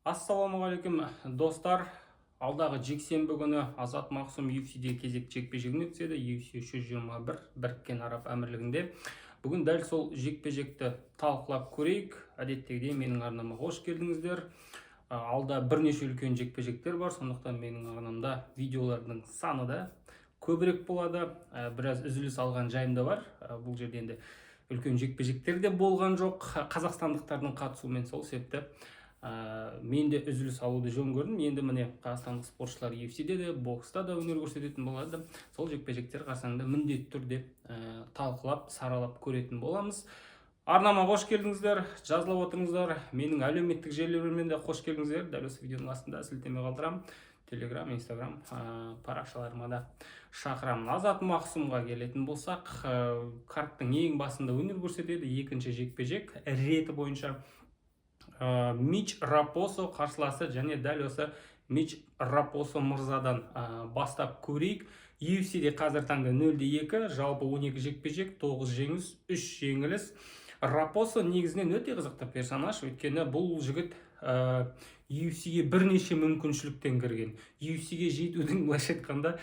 Ассалаумағалейкум достар. Алдағы жексенбі күні Азат Мақсум UFC'де кезек жекпе-жегін өткізеді. UFC 321 Біріккен Араб Әмірлігінде. Бүгін дәл сол жекпе-жекті талқылап көрейік. Әдеттегідей менің арнама қош келдіңіздер. Алда бірнеше үлкен жекпе-жектер бар, сондықтан менің арнамда видеолардың саны да көбірек болады. Біраз үзіліс алған жайым да бар. Бұл жерде енді үлкен жекпе-жектер де болған жоқ қазақстандықтардың қатысуымен, сол себепті мен де үзіліс алуды жөн көрдім. Енді міне қазақстандық спортшылар UFC-де де, бокста да өнер көрсететін болады. Сол жекпе-жектер қарсаңында міндетті түрде талқылап, саралап көретін боламыз. Арнама қош келдіңіздер, жазылып отырыңыздар. Менің әлеуметтік желілеріммен де қош келдіңіздер. Дәл осы видеоның астында сілтеме қалдырамын. Телеграм, Инстаграм парақшаларыма да шақырамын. Азат Мақсумға келетін болсақ, карттың ең басында өнер көрсетеді. Екінші жекпе-жек реті бойынша Мич Рапосо қарсыласы, және дәл осы Мич Рапосо мырзадан бастап көрейік. UFC-де қазір таңда 0-2, жалпы 12 жекпе-жек, 9 жеңіс, 3 жеңіліс. Рапосо негізінен өте қызықты персонаж, өйткені бұл жігіт UFC-ге бірнеше мүмкіншіліктен кірген. UFC-ге жетудің былайша айтқанда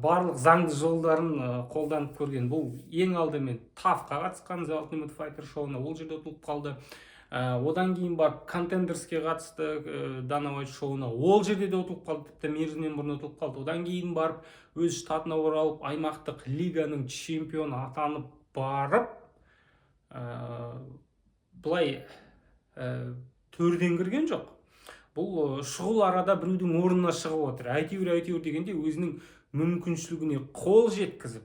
барлық заңды жолдарын қолданып көрген. Бұл ең алдымен TAF-қа қатысқан, The Ultimate Fighter шоуына, ол жерде ұтылып қалды. Одан кейін барып Contenders-ке қатысты Dana White шоуына, ол жерде де ұтылып қалды, тіпті мерзімнен бұрын ұтылып қалды. Одан кейін барып өз штатына оралып, аймақтық лиганың чемпионы атанып барып, бұлай төрден кірген жоқ. Бұл шұғыл арада біреудің орнына шығып отыр. Әйтеуір дегенде өзінің мүмкіншілігіне қол жеткізіп,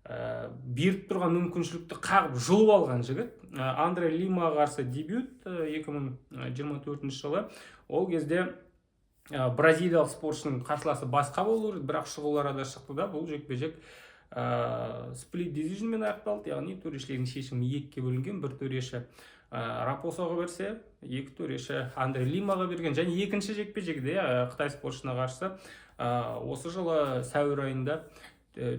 беріп тұрған мүмкіншілікті қағып жұлып алған жігіт. Андре Лимаға қарсы дебют 2024 жылы. Ол кезде бразилиялық спортшының қарсыласы басқа болу керек, бірақ шұғыл арада шықты да. Бұл жекпе-жек сплит дивизионмен аяқталды, яғни төрешілердің шешімі екіге бөлінген. Бір төреші Рапосоға берсе, екі төреші Андре Лимаға берген. Және екінші жекпе-жекте Қытай спортшысына қарсы осы жылы сәуір айында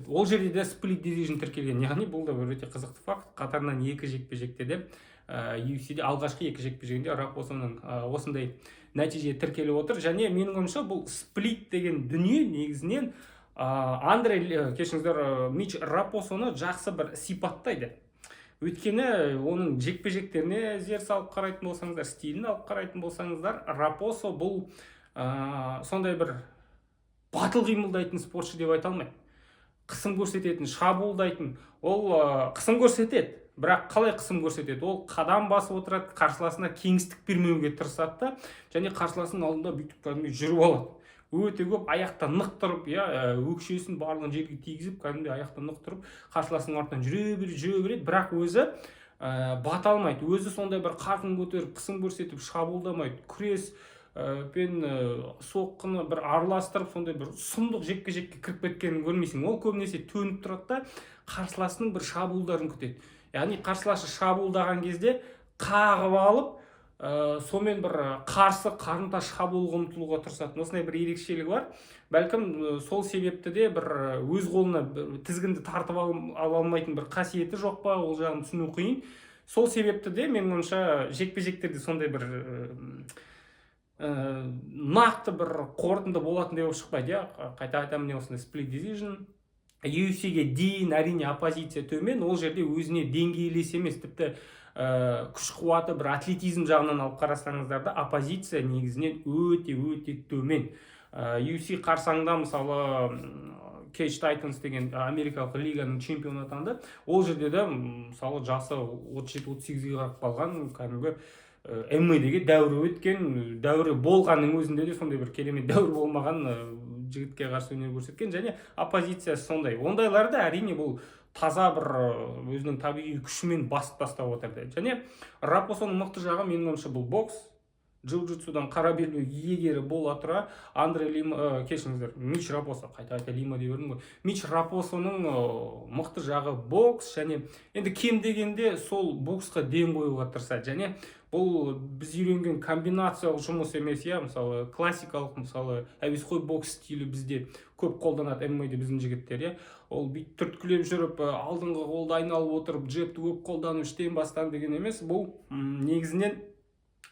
ол жерде де сплит дивизион тіркелген. Яғни бұл да бір өте қызықты факт. Қатарынан екі жекпе-жекте де UFC-де алғашқы екі жекпе-жегінде Рапосоның осындай нәтиже тіркеліп отыр. Және менің ойымша бұл сплит деген дүние негізінен Мич Рапосоны жақсы бір сипаттайды. Өйткені оның жекпе-жектеріне зер салып қарайтын болсаңыздар, стилін алып қарайтын болсаңыздар, Рапосо бұл сондай бір батыл қимылдайтын спортшы деп айта алмаймын. Қысым көрсететін, шабуылдайтын. Ол қысым көрсетеді, бірақ қалай қысым көрсетеді? Ол қадам басып отырады, қарсыласына кеңістік бермеуге тырысады, және қарсыласының алдында бүйтіп кәдімгідей жүріп алады. Өте көп аяқта нық тұрып, өкшесін барлығын жерге тигізіп, кәдімгідей аяқта нық тұрып, қарсыласының артынан жүре береді, бірақ өзі бата алмайды. Өзі сондай бір қарқын көтеріп, қысым көрсетіп, шабуылдамайды. Күрес пен соққыны бір араластырып, сондай бір сұмдық жекпе-жекке кіріп кеткенін көрмейсің. Ол көбінесе төніп тұрады да, қарсыласының бір шабуылдарын күтеді. Яғни қарсыласы шабуылдаған кезде қағып алып, сонымен бір қарсы қарымта шабуылға ұмтылуға тырысады. Осындай бір ерекшелігі бар. Бәлкім сол себепті де бір өз қолына тізгінді тартып ала алмайтын бір қасиеті жоқ па, ол жағын түсіну қиын. Сол себепті де менің ойымша жекпе-жектерде сондай бір нақты бір қорытынды болатын деп шықпайды. Қайта айтамын, осындай сплит дивизион. UFC-ге дейін әрине оппозиция төмен, ол жерде өзіне деңгейлес емес, тіпті күш қуаты бір атлетизм жағынан алып қарасаңыздар да, оппозиция негізінен өте төмен. UFC қарсаңда мысалы Cage Titans деген Америкалық лиганың чемпионы атанды. Ол жерде де мысалы жасы 37-38-ге қарап қалған, кәдімгі MMA-деге дәуірі өткен, дәуірі болғанның өзінде де сондай бір керемет дәуір болмаған жігітке қарсы өнер көрсеткен, және оппозициясы сондай. Ондайларды әрине бұл таза бір өзінің табиғи күшімен басып тастап отырды. Және Рапосоның мықты жағы менің ойымша бұл бокс, джиу-джитсудан қара белбеу иегері бола тұра, Мич Рапосо, қайта Лима деп бердім ғой. Мич Рапосоның мықты жағы бокс, және енді кем дегенде сол боксқа ден қоюға тырысады. Және бұл біз үйренген комбинациялық жұмыс емес, мысалы классикалық, мысалы әуесқой бокс стилі бізде көп қолданады MMA-де біздің жігіттер. Ол бит түрткілеп жүріп, алдыңғы қолды айналып отырып, джебті көп қолданып, іштен бастан деген емес. Бұл негізінен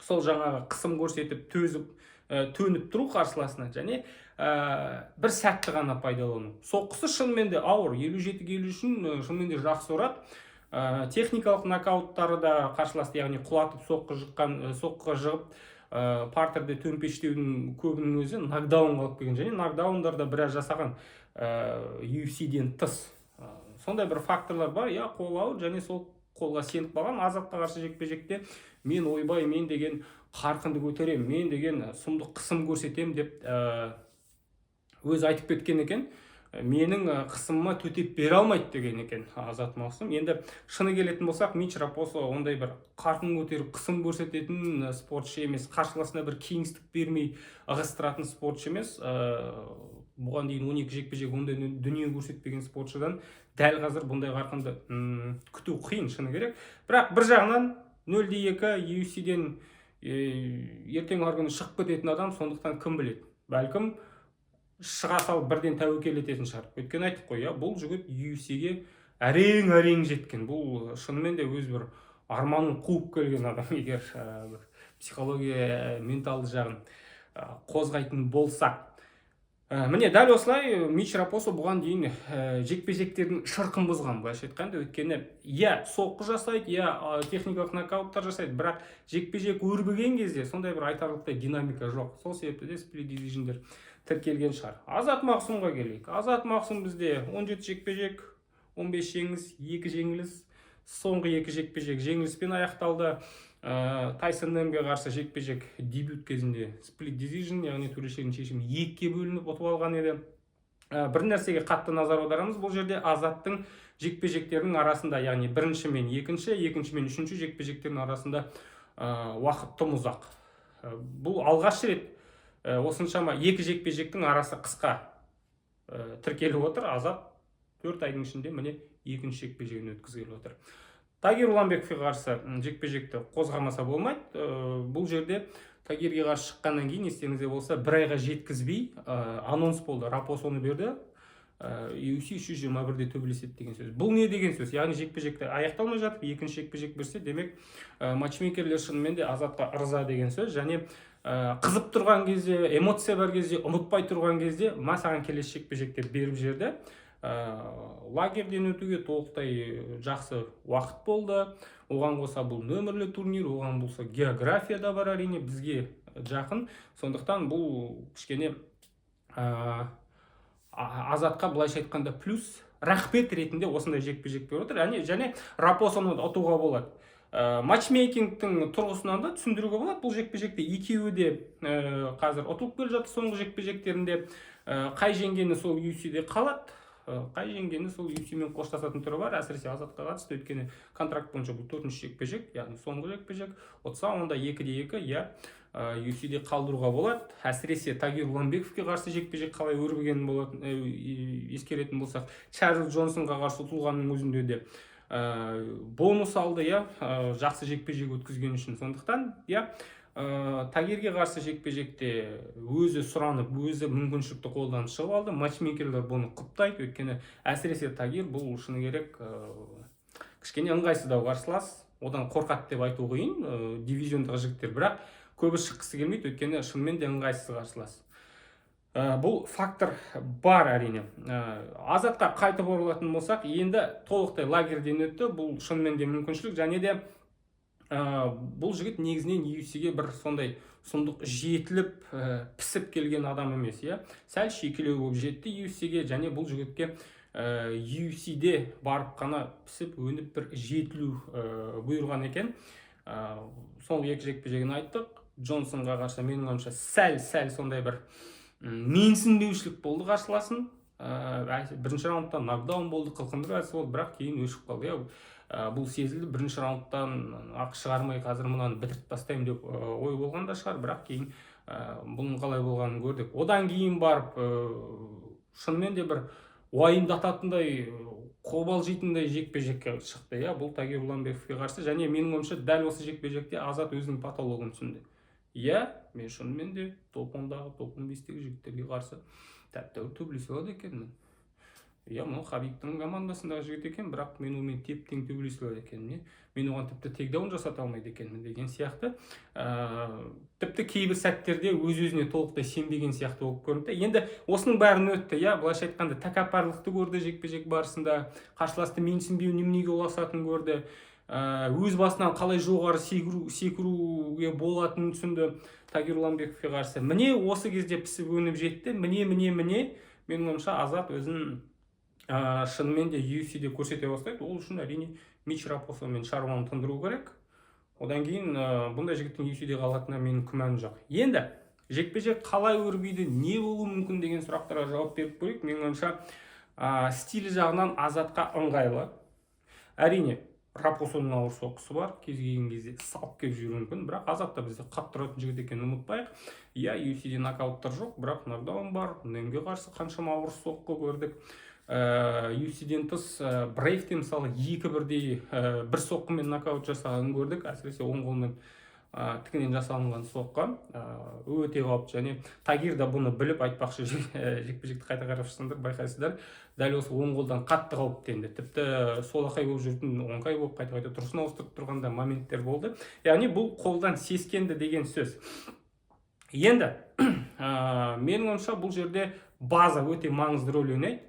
сол жаңағы қысым көрсетіп төніп тұру қарсыласына, және бір сәтті ғана пайдалану. Соққысы шынымен де ауыр, 57 келі үшін шынымен де жақсы ұрады. Техникалық нокауттары да қарсыласты, яғни құлатып соққыға жығып партерде төмпештеудің көбінің өзі нокдаунға алып келген, және нокдаундарда біраз жасаған UFC-ден тыс. Сондай бір факторлар бар, қол ауыр, және сол қолға сеніп қалған. Азатқа қарсы жекпе-жекте мен ойбай, мен деген қарқынды көтерем, мен деген сұмдық қысым көрсетем деп өзі айтып кеткен екен. Менің қысымыма төтеп бере алмайды деген екен Азат Мақсұм. Енді шыны келетін болсақ, Мич Рапосо ондай бір қарқын көтеріп қысым көрсететін спортшы емес, қарсыласына бір кеңістік бермей ығыстыратын спортшы емес. Бұған дейін 12 жекпе-жек ондай дүние көрсетпеген спортшыдан дәл қазір бұндай қарқынды күту қиын, шыны керек. Бірақ бір жағынан 0-2 UFC-ден ертең арғы күні шығып кететін адам, сондықтан кім біледі, бәлкім шыға салып бірден тәуекел ететін шығар. Өйткені айттық қой, бұл жігіт UFC-ге әрең жеткен. Бұл шынымен де өз бір арманын қуып келген адам, егер психология, менталды жағын қозғайтын болса. Міне дәл осылай Мич Рапосо бұған дейін жекпе-жектердің шырқын бұзған, былайша айтқанда. Өйткені соққы жасайды, техникалық нокауттар жасайды, бірақ жекпе-жек өрбіген кезде сондай бір айтарлықтай динамика жоқ. Сол себепті де спlit дивизиондер тіркелген шығар. Азат Мақсұмға келейік. Азат Мақсұм бізде 17 жекпе-жек, 15 жеңіс, 2 жеңіліс, соңғы 2 жекпе-жек жеңіліспен аяқталды. Тайсон Немге қарсы жекпе-жек дебют кезінде спlit division, яғни төрешілердің шешімі 2-ге бөлініп ұтып алған еді. Бір нәрсеге қатты назар аударамыз. Бұл жерде Азаттың жекпе-жектерінің арасында, яғни бірінші мен екінші мен үшінші жекпе-жектердің арасында уақыт тым ұзақ. Бұл алғаш рет осыншама 2 жекпе-жектің арасы қысқа тіркеліп отыр. Азат 4 айдың ішінде міне 2-ші жекпе-жегін өткізгелі отыр. Тагир Уламбековке қарсы жекпе-жекті қозғамаса болмайды. Бұл жерде Тагирге қарсы шыққаннан кейін, естеріңізде болса, 1 айға жеткізбей анонс болды. Рапосоны берді, UFC 321-де төбелеседі деген сөз. Бұл не деген сөз? Яғни жекпе-жекті аяқталмай жатып, 2-ші жекпе-жек берсе, демек матчмейкерлер шынымен де Азатқа ырза деген сөз. Және қызып тұрған кезде, эмоция бар кезде, ұмытпай тұрған кезде саған келесі жекпе-жекте беріп жерді. Лагерден өтуге толықтай жақсы уақыт болды. Оған қоса бұл нөмірлі турнир, оған болса география да бар, әрине бізге жақын. Сондықтан бұл кішкене Азатқа былайша айтқанда плюс рахмет ретінде осындай жекпе-жек беріп отыр. Және Рапосоны ұтуға болады. Матчмейкингтің тұрғысынан да түсіндіруге болады. Бұл жекпе-жекте екеуі де қазір ұтылып келе жатыр. Соңғы жекпе-жектерінде қай жеңгені сол UFC-де қалады, қай жеңгені сол UFC-мен қоштасатын түрі бар. Әсіресе Азатқа қатысты, өйткені контракт бойынша бұл 4-ші жекпе-жек, яғни соңғы жекпе-жек. Ұтса, онда 2-2 UFC-де қалдыруға болады. Әсіресе Тагир Уламбековке қарсы жекпе-жек қалай өрбігенін болатын ескеретін болсақ, Чарльз Джонсонға қарсы ұтылғанның өзінде де бонус алды, жақсы жекпе-жек өткізген үшін. Сондықтан, Тагирге қарсы жекпе-жекте өзі сұранып, өзі мүмкіншілікті қолдан шығып алды. Матчмейкерлер бұны құптайды, өйткені әсіресе Тагир бұл шыны керек кішкене ыңғайсыздау қарсылас. Одан қорқады деп айту қиын, дивизиондағы жігіттер, бірақ көбі шыққысы келмейді, өйткені шынымен де ыңғайсыз қарсылас. Бұл фактор бар, әрине. Азатқа қайтып оралатын болсақ, енді толықтай лагерден өтті. Бұл шынымен де мүмкіншілік, және де бұл жігіт негізінен UFC-ге бір сондай сұмдық жетіліп, пісіп келген адам емес, сәл шекелеу болып жетті UFC-ге, және бұл жігітке UFC-де барып қана пісіп, өніп бір жетілу бұйырған екен. Соңғы 2 жекпе-жегін айттық. Джонсонға қарсы менің ойымша сәл сондай бір менсінбеушілік болды қарсыласын. Бірінші раундтан нокдаун болды, қылқынды бәсі болды, бірақ кейін өшіп қалды. Бұл сезілді. Бірінші раундтан ақы шығармай қазір мұнаны бітіріп тастаймын деп ой болған да шығар, бірақ кейін бұның қалай болғанын көрдік. Одан кейін барып шынымен де бір уайымдататындай, қобалжитындай жекпе-жекке шықты. Бұл Тагир Уламбековке қарсы, және менің ойымша дәл осы жекпе-жекте Азат өзінің патологын түсінді. Мен шынымен де топ 10-дағы, топ 15-тегі жігіттерге қарсы тәп-тәуір төбелесе алады екенмін. иә, мынау Хабибтің командасындағы жігіт екен, бірақ мен онымен теп-тең төбелесе алады екенмін, мен оған тіпті тейкдаун жасата алмайды екенмін деген сияқты. Тіпті кейбір сәттерде өз-өзіне толықтай сенбеген сияқты болып көрінді. Енді осының бәрін өтті, иә, былайша айтқанда тәкаппарлықты көрді жекпе-жек барысында, қарсыласты менсінбеу неменеге ұласатынын көрді, өз басынан қалай жоғары секіруге болатынын түсінді Тагир Уламбековке қарсы. Міне осы кезде пісіп өніп жетті. Міне менің ойымша Азат өзін шынымен де UFC-де көрсете бастайды. Ол үшін әрине Мич Рапосомен шаруаны тындыру керек. Одан кейін бұндай жігіттің UFC-де қалатынына менің күмәнім жоқ. Енді жекпе-жек қалай өрбиді, не болуы мүмкін деген сұрақтарға жауап беріп көрейік. Менің ойымша стилі жағынан Азатқа ыңғайлы. Әрине Рапосоның ауыр соққысы бар, кез келген кезде салып келіп жүруі мүмкін, бірақ Азат та бізде қатты тұратын жігіт екенін ұмытпайық. Иә, UFC-де нокауттар жоқ, бірақ нокдаун бар. Ненге қарсы қаншама ауыр соққы көрдік. UFC-ден тыс Брейвте мысалы 2-1-дей бір соққымен нокаут жасағанын көрдік, әсіресе оң қолмен тікінен жасалынған соққы өте қауіпті. Және Тагир да бұны біліп, айтпақшы, жекпе-жекті қайта қарап шықсаңдар байқайсыздар, дәл осы оң қолдан қатты қауіптенді. Тіпті солақай болып жүретін оңқай болып қайта тұрысын ауыстырып тұрғанда моменттер болды. Яғни бұл қолдан сескенді деген сөз. Енді менің ойымша бұл жерде база өте маңызды рөл ойнайды.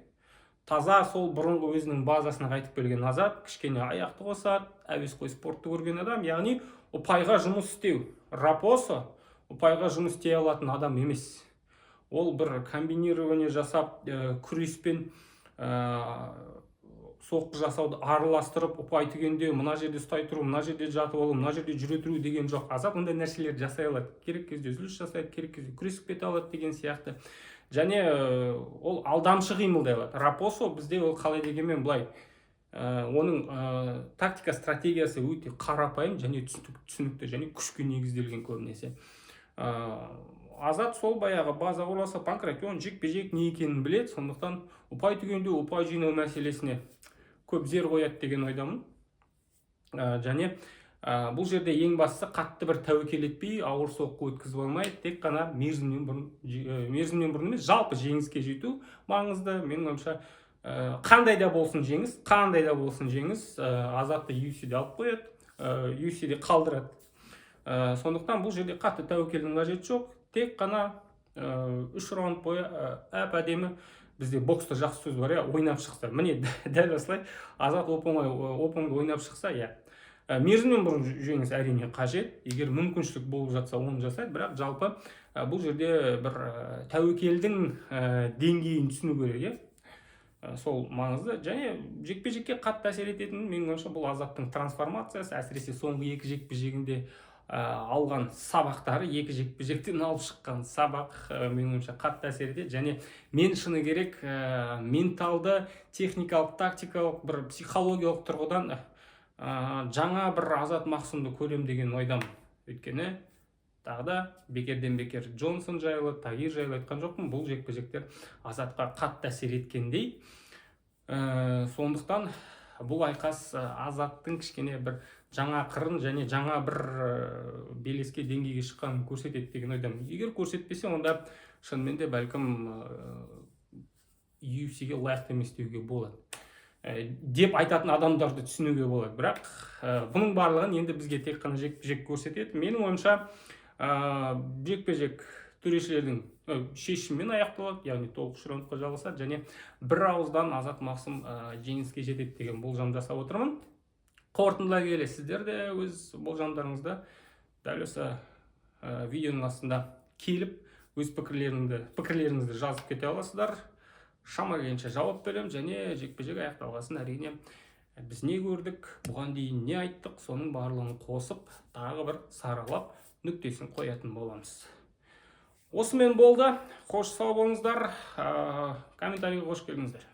Таза сол бұрынғы өзінің базасына қайтып келген Азат, кішкене аяқты қосады, әуесқой спортты көрген адам, яғни ұпайға жұмыс істеу. Рапосо ұпайға жұмыс істей алатын адам емес. Ол бір комбинирование жасап, күреспен соққы жасауды араластырып, ұпай тігенде мына жерде ұстай тұру, мына жерде жатып алу, мына жерде жүре тұру деген жоқ. Азат ондай нәрселерді жасай алады. Керек кезде үзіліс жасайды, керек кезде күресіп кете алады деген сияқты. Және ол алдамшы қимылдай алады. Рапосо бізде ол қалай дегенмен былай, оның тактика стратегиясы өте қарапайым және түсінікті және күшке негізделген көбінесе. Азат сол баяғы база құраса панкратион жекпе-жек не екенін біледі, сондықтан ұпай түгенде ұпай жинау мәселесіне көп зер қояды деген ойдамын. Және бұл жерде ең бастысы қатты бір тәуекел етпей, ауыр соққы өткізіп алмайды, тек қана мерзімнен бұрын емес, жалпы жеңіске жету маңызды. Менің ойымша қандай да болсын жеңіс, Азатты UFC-де алып қояды, UFC-де қалдырады. Сондықтан бұл жерде қатты тәуекелдің қажеті жоқ, тек қана 3 раунд бойы әп-әдемі, бізде бокста жақсы сөз бар, ойнап шықса. Міне дәл осылай Азат оп-оңды ойнап шықса, мерзімнен бұрын жеңіс әрине қажет. Егер мүмкіншілік болып жатса, оны жасайды, бірақ жалпы бұл жерде бір тәуекелдің деңгейін түсіну керек, сол маңызды. Және жекпе-жекке қатты әсер ететін, менің ойымша, бұл Азаттың трансформациясы, әсіресе соңғы 2 жекпе-жегінде алған сабақтары, 2 жекпе-жектен алып шыққан сабақ менің ойымша қатты әсер етеді. Және мен шыны керек менталды, техникалық, тактикалық, бір психологиялық тұрғыдан жаңа бір Азат Мақсұмды көрем деген ойдамын. Өйткені тағы да бекерден бекер Джонсон жайлы, Тагир жайлы айтқан жоқпын. Бұл жекпе-жектер Азатқа қатты әсер еткендей. Сондықтан бұл айқас Азаттың кішкене бір жаңа қырын және жаңа бір белеске деңгейге шыққанын көрсетеді деген ойдамын. Егер көрсетпесе, онда шынымен де бәлкім UFC-ге лайықты емес деуге болады деп айтатын адамдарды түсінуге болады. Бірақ бұның барлығын енді бізге тек қана жекпе-жек көрсетеді. Менің ойымша жекпе-жек төрешілердің шешімімен аяқталады, яғни 9 раундқа жалғасады және бір ауыздан Азат Мақсұм жеңіске жетеді деген болжам жасап отырмын. Қорытындылай келе сіздер де өз болжамдарыңызды дәл осы видеоның астында келіп өз пікірлеріңізді жазып кете аласыздар. Шама келгенше жауап беремін және жекпе-жек аяқталғасын әрине біз не көрдік, бұған дейін не айттық, соның барлығын қосып, тағы бір саралап, нүктесін қоятын боламыз. Осымен болды. Қош сау болыңыздар. Комментарийге қош келдіңіздер.